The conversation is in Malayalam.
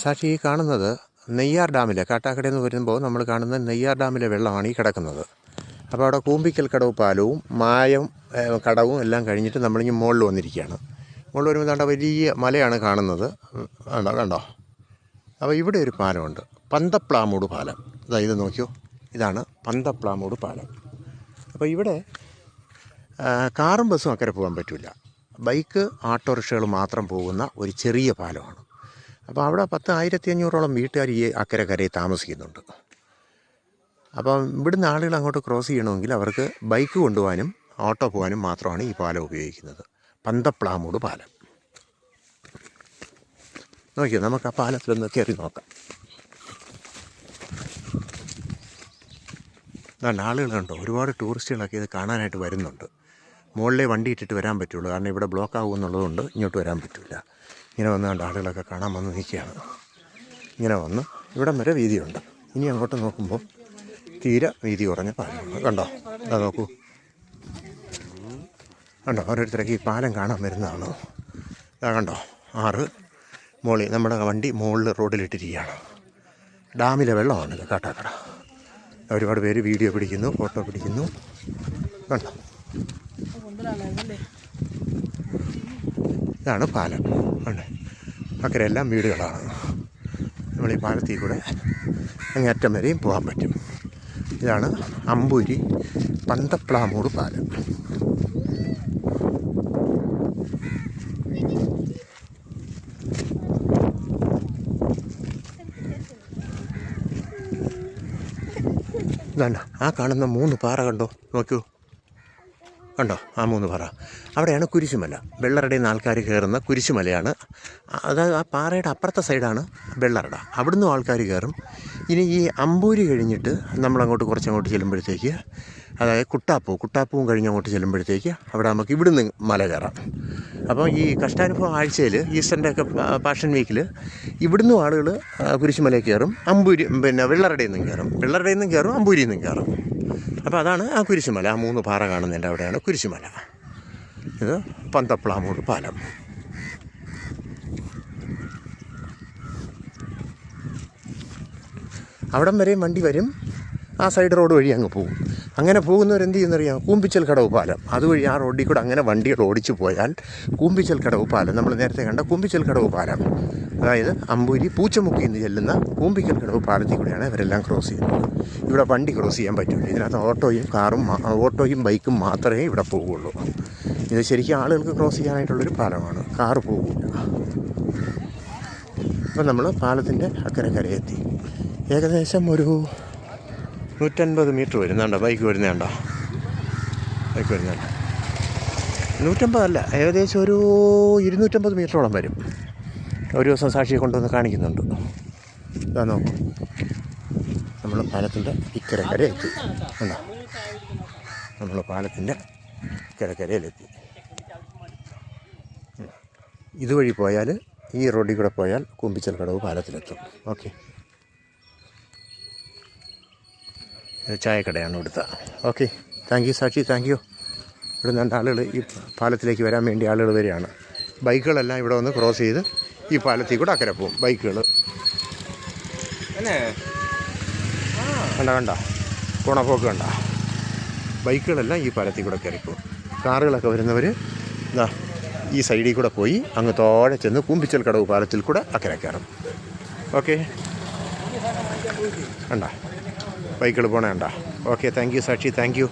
സാക്ഷി ഈ കാണുന്നത് നെയ്യാർ ഡാമിലെ കാട്ടാക്കടയിൽ നിന്ന് വരുമ്പോൾ നമ്മൾ കാണുന്ന നെയ്യാർ ഡാമിലെ വെള്ളമാണ് ഈ കിടക്കുന്നത്. അപ്പോൾ അവിടെ കൂമ്പിക്കൽ കടവ് പാലവും മായം കടവും എല്ലാം കഴിഞ്ഞിട്ട് നമ്മളിങ്ങ് മുകളിൽ വന്നിരിക്കുകയാണ്. മുകളിൽ വരുമ്പോൾ കണ്ട വലിയ മലയാണ് കാണുന്നത്. കണ്ടോ? അപ്പോൾ ഇവിടെ ഒരു പാലമുണ്ട്, പന്തപ്ലാമൂട് പാലം. ഇത് നോക്കിയോ, ഇതാണ് പന്തപ്ലാമൂട് പാലം. അപ്പോൾ ഇവിടെ കാറും ബസ്സും അക്കരെ പോകാൻ പറ്റില്ല. ബൈക്ക്, ഓട്ടോറിക്ഷകൾ മാത്രം പോകുന്ന ഒരു ചെറിയ പാലമാണ്. അപ്പോൾ അവിടെ 10,500 വീട്ടുകാർ ഈ അക്കരെ കരയിൽ താമസിക്കുന്നുണ്ട്. അപ്പം ഇവിടുന്ന് ആളുകൾ അങ്ങോട്ട് ക്രോസ് ചെയ്യണമെങ്കിൽ അവർക്ക് ബൈക്ക് കൊണ്ടുപോകാനും ഓട്ടോ പോകാനും മാത്രമാണ് ഈ പാലം ഉപയോഗിക്കുന്നത്. പന്തപ്ലാമൂട് പാലം നോക്കിയോ, നമുക്ക് ആ പാലത്തിലൊന്ന് കയറി നോക്കാം. നല്ല ആളുകളുണ്ടോ, ഒരുപാട് ടൂറിസ്റ്റുകളൊക്കെ ഇത് കാണാനായിട്ട് വരുന്നുണ്ട്. മുകളിലെ വണ്ടി ഇട്ടിട്ട് വരാൻ പറ്റുള്ളൂ, കാരണം ഇവിടെ ബ്ലോക്ക് ആകുമെന്നുള്ളതുകൊണ്ട് ഇങ്ങോട്ട് വരാൻ പറ്റില്ല. ഇങ്ങനെ വന്ന് കണ്ട ആളുകളൊക്കെ കാണാൻ വന്ന് നിൽക്കുകയാണ്. ഇങ്ങനെ വന്ന് ഇവിടം വരെ വീതിയുണ്ട്. ഇനി അങ്ങോട്ട് നോക്കുമ്പോൾ തീരെ വീതി കുറഞ്ഞ പാലമാണ്. കണ്ടോ? അതാ നോക്കൂ, കണ്ടോ? ഓരോരുത്തരൊക്കെ ഈ പാലം കാണാൻ വരുന്നതാണ്. ഇതാ കണ്ടോ, ആറ് മോളിൽ നമ്മുടെ വണ്ടി മുകളിൽ റോഡിലിട്ടിരിക്കുകയാണ്. ഡാമിലെ വെള്ളമാണിത് കാട്ടാക്കട. ഒരുപാട് പേര് വീഡിയോ പിടിക്കുന്നു, ഫോട്ടോ പിടിക്കുന്നു. കണ്ടോ? ഇതാണ് പാലം. കണ്ടേ? അക്കരെല്ലാം വീടുകളാണ്. നമ്മൾ ഈ പാലത്തിൽ കൂടെ അങ്ങേറ്റം വരെയും പോകാൻ പറ്റും. ഇതാണ് അമ്പൂരി പന്തപ്ലാമൂട് പാലം. ഇതാണ് ആ കാണുന്ന 3 പാറ. കണ്ടോ? നോക്കൂ, കണ്ടോ? ആ 3 പാറ അവിടെയാണ് കുരിശുമല. വെള്ളറടയിൽ നിന്ന് ആൾക്കാർ കയറുന്ന കുരിശുമലയാണ്. അതായത് ആ പാറയുടെ അപ്പുറത്തെ സൈഡാണ് വെള്ളറട. അവിടുന്ന് ആൾക്കാർ കയറും. ഇനി ഈ അമ്പൂരി കഴിഞ്ഞിട്ട് നമ്മളങ്ങോട്ട് കുറച്ചങ്ങോട്ട് ചെല്ലുമ്പോഴത്തേക്ക്, അതായത് കുട്ടാപ്പവും കഴിഞ്ഞങ്ങോട്ട് ചെല്ലുമ്പോഴത്തേക്ക് അവിടെ നമുക്ക് ഇവിടുന്ന് മല കയറാം. അപ്പോൾ ഈ കഷ്ടാനുഭവം ആഴ്ചയിൽ ഈസ്റ്ററിൻ്റെ ഒക്കെ പാഷൻ വീക്കിൽ ഇവിടുന്ന് ആളുകൾ കുരിശുമലയിൽ കയറും. വെള്ളറടയിൽ നിന്നും കയറും, അമ്പൂരിയിൽ നിന്നും കയറും. അപ്പോൾ അതാണ് ആ കുരിശുമല. ആ 3 പാറ കാണുന്നതിൻ്റെ അവിടെയാണ് കുരിശുമല. ഇത് പന്തപ്ലാമൂട് പാലം. അവിടം വരെയും വണ്ടി വരും. ആ സൈഡ് റോഡ് വഴി അങ്ങ് പോകും. അങ്ങനെ പോകുന്നവരെന്ത് ചെയ്യുന്നറിയാം? കൂമ്പിച്ചൽ കടവ് പാലം അതുവഴി ആ റോഡിൽ കൂടെ അങ്ങനെ വണ്ടികൾ ഓടിച്ചു പോയാൽ കൂമ്പിച്ചൽ കടവ് പാലം, നമ്മൾ നേരത്തെ കണ്ട കൂമ്പിച്ചൽ കടവ് പാലം, അതായത് അമ്പൂരി പൂച്ചമുക്കിൽ നിന്ന് ചെല്ലുന്ന കൂമ്പിക്കൽ കടവ് പാലത്തിൽ കൂടെയാണ് ഇവരെല്ലാം ക്രോസ് ചെയ്യുന്നത്. ഇവിടെ വണ്ടി ക്രോസ് ചെയ്യാൻ പറ്റില്ല. ഇതിനകത്ത് ഓട്ടോയും ബൈക്കും മാത്രമേ ഇവിടെ പോവുള്ളൂ. ഇത് ശരിക്കും ആളുകൾക്ക് ക്രോസ് ചെയ്യാനായിട്ടുള്ളൊരു പാലമാണ്, കാറ് പോകില്ല. അപ്പം നമ്മൾ പാലത്തിൻ്റെ അക്കരെ ഏകദേശം ഒരു 150 മീറ്റർ വരുന്നുണ്ടോ ബൈക്ക് വരുന്നുണ്ടോ? 150 അല്ല, ഏകദേശം ഒരു 250 മീറ്ററോളം വരും. ഒരു ദിവസം സാക്ഷിയെ കൊണ്ടുവന്ന് കാണിക്കുന്നുണ്ട്. ഇതാ നോക്കും, നമ്മൾ പാലത്തിൻ്റെ ഇക്കരെ എത്തി. കണ്ടോ? നമ്മൾ പാലത്തിൻ്റെ ഇക്കരയിലെത്തി. ഇതുവഴി പോയാൽ, ഈ റോഡിൽ കൂടെ പോയാൽ കൂമ്പിച്ചൽ കടവ് പാലത്തിലെത്തും. ഓക്കെ, ചായക്കടയാണ് ഇവിടുത്തെ. ഓക്കെ, താങ്ക് യു സാക്ഷി, താങ്ക് യു. ഇവിടെ നിന്ന് ആളുകൾ ഈ പാലത്തിലേക്ക് വരാൻ വേണ്ടി ആളുകൾ വരികയാണ്. ബൈക്കുകളെല്ലാം ഇവിടെ വന്ന് ക്രോസ് ചെയ്ത് ഈ പാലത്തിൽ കൂടെ അക്കരെ പോവും. ബൈക്കുകൾ കണ്ട പോണപ്പോക്ക് കണ്ട. ബൈക്കുകളെല്ലാം ഈ പാലത്തിൽ കൂടെ കയറിപ്പോവും. കാറുകളൊക്കെ വരുന്നവർ ഇതാ ഈ സൈഡിൽ കൂടെ പോയി അങ്ങ് തോടെ ചെന്ന് കൂമ്പിച്ചൽ കടവ് പാലത്തിൽ കൂടെ അക്കരെ കയറും. ഓക്കെ, കണ്ട ബൈക്കുകൾ പോണേ കണ്ട. ഓക്കെ, താങ്ക് യു സാക്ഷി, താങ്ക് യു.